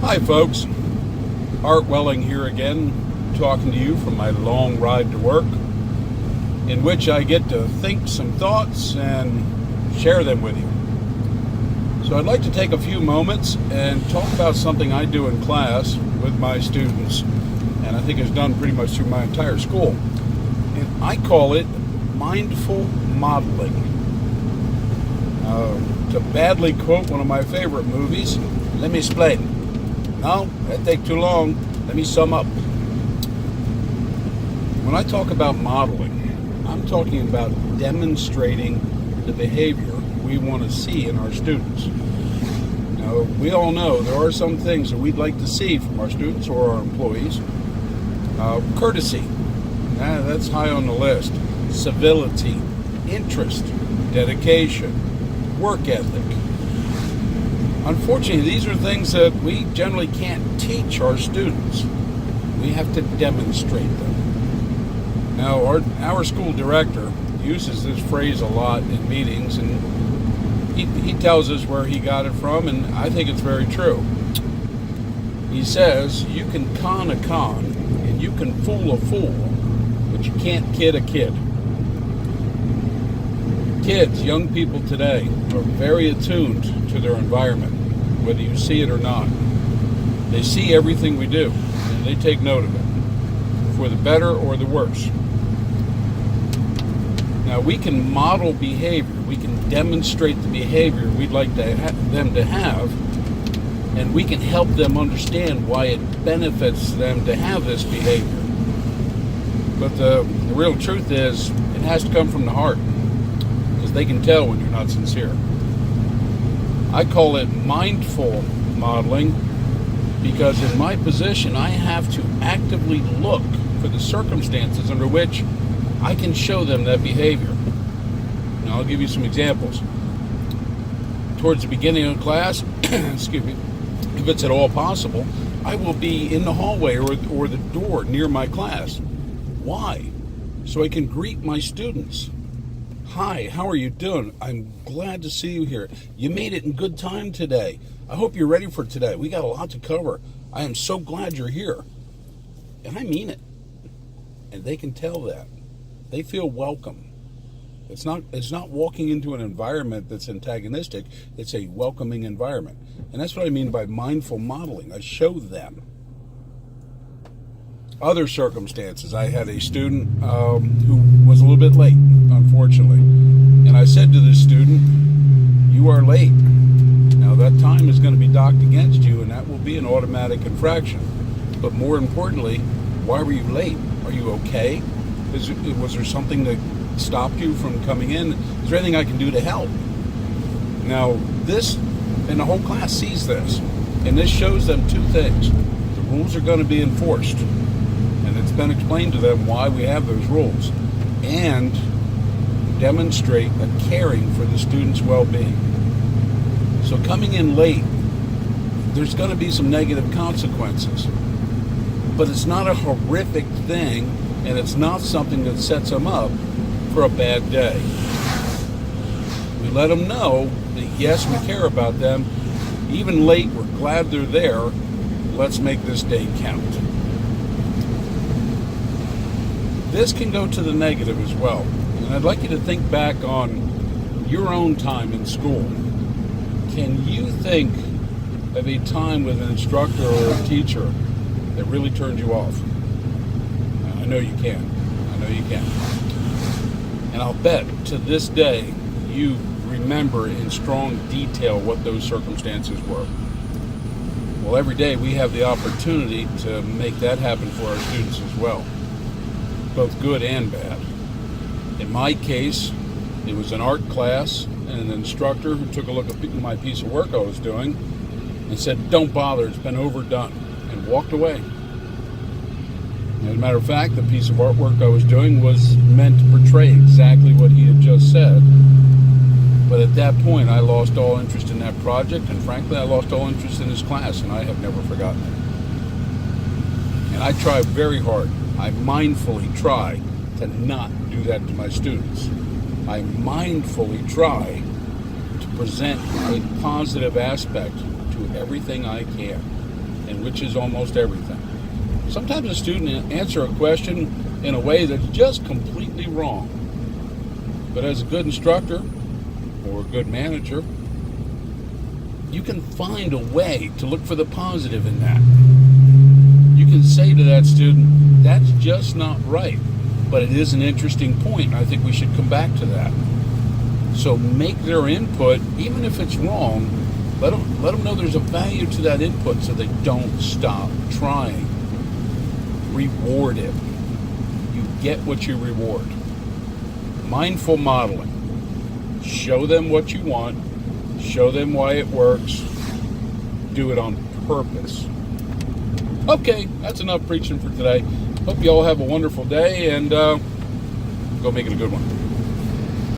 Hi folks, Art Welling here again, talking to you from my long ride to work, in which I get to think some thoughts and share them with you. So I'd like to take a few moments and talk about something I do in class with my students, and I think it's done pretty much through my entire school. And I call it mindful modeling. To badly quote one of my favorite movies, let me explain. No, that'd take too long. Let me sum up. When I talk about modeling, I'm talking about demonstrating the behavior we want to see in our students. Now, we all know there are some things that we'd like to see from our students or our employees. Courtesy, that's high on the list. Civility, interest, dedication, work ethic. Unfortunately, these are things that we generally can't teach our students. We have to demonstrate them. Now, our school director uses this phrase a lot in meetings, and he tells us where he got it from, and I think it's very true. He says, you can con a con, and you can fool a fool, but you can't kid a kid. Kids, young people today, are very attuned to their environment, whether you see it or not. They see everything we do, and they take note of it, for the better or the worse. Now, we can model behavior, we can demonstrate the behavior we'd like them to have, and we can help them understand why it benefits them to have this behavior. But the real truth is, it has to come from the heart, because they can tell when you're not sincere. I call it mindful modeling because in my position, I have to actively look for the circumstances under which I can show them that behavior. Now, I'll give you some examples. Towards the beginning of class, excuse me, if it's at all possible, I will be in the hallway or the door near my class. Why? So I can greet my students. Hi, how are you doing? I'm glad to see you here. You made it in good time today. I hope you're ready for today. We got a lot to cover. I am so glad you're here. And I mean it. And they can tell that. They feel welcome. It's not walking into an environment that's antagonistic. It's a welcoming environment. And that's what I mean by mindful modeling. I show them. Other circumstances, I had a student who was a little bit late, unfortunately. And I said to this student, you are late. Now that time is going to be docked against you, and that will be an automatic infraction. But more importantly, why were you late? Are you okay? Was there something that stopped you from coming in? Is there anything I can do to help? Now this, and the whole class sees this, and this shows them two things. The rules are going to be enforced. And it's been explained to them why we have those rules, and demonstrate a caring for the student's well-being. So coming in late, there's going to be some negative consequences, but it's not a horrific thing, and it's not something that sets them up for a bad day. We let them know that yes, we care about them. Even late, we're glad they're there. Let's make this day count. This can go to the negative as well. And I'd like you to think back on your own time in school. Can you think of a time with an instructor or a teacher that really turned you off? I know you can. I know you can. And I'll bet to this day you remember in strong detail what those circumstances were. Well, every day we have the opportunity to make that happen for our students as well, both good and bad. In my case, it was an art class and an instructor who took a look at my piece of work I was doing and said, don't bother, it's been overdone, and walked away. As a matter of fact, the piece of artwork I was doing was meant to portray exactly what he had just said. But at that point, I lost all interest in that project, and frankly, I lost all interest in his class, and I have never forgotten it. And I try very hard. I mindfully try to not do that to my students. I mindfully try to present a positive aspect to everything I can. and which is almost everything. Sometimes a student answer a question in a way that's just completely wrong. But as a good instructor or a good manager, you can find a way to look for the positive in that. You can say to that student, that's just not right, but it is an interesting point, and I think we should come back to that. So make their input, even if it's wrong, let them know there's a value to that input so they don't stop trying. Reward it. You get what you reward. Mindful modeling. Show them what you want. Show them why it works. Do it on purpose. Okay, that's enough preaching for today. Hope you all have a wonderful day, and go make it a good one.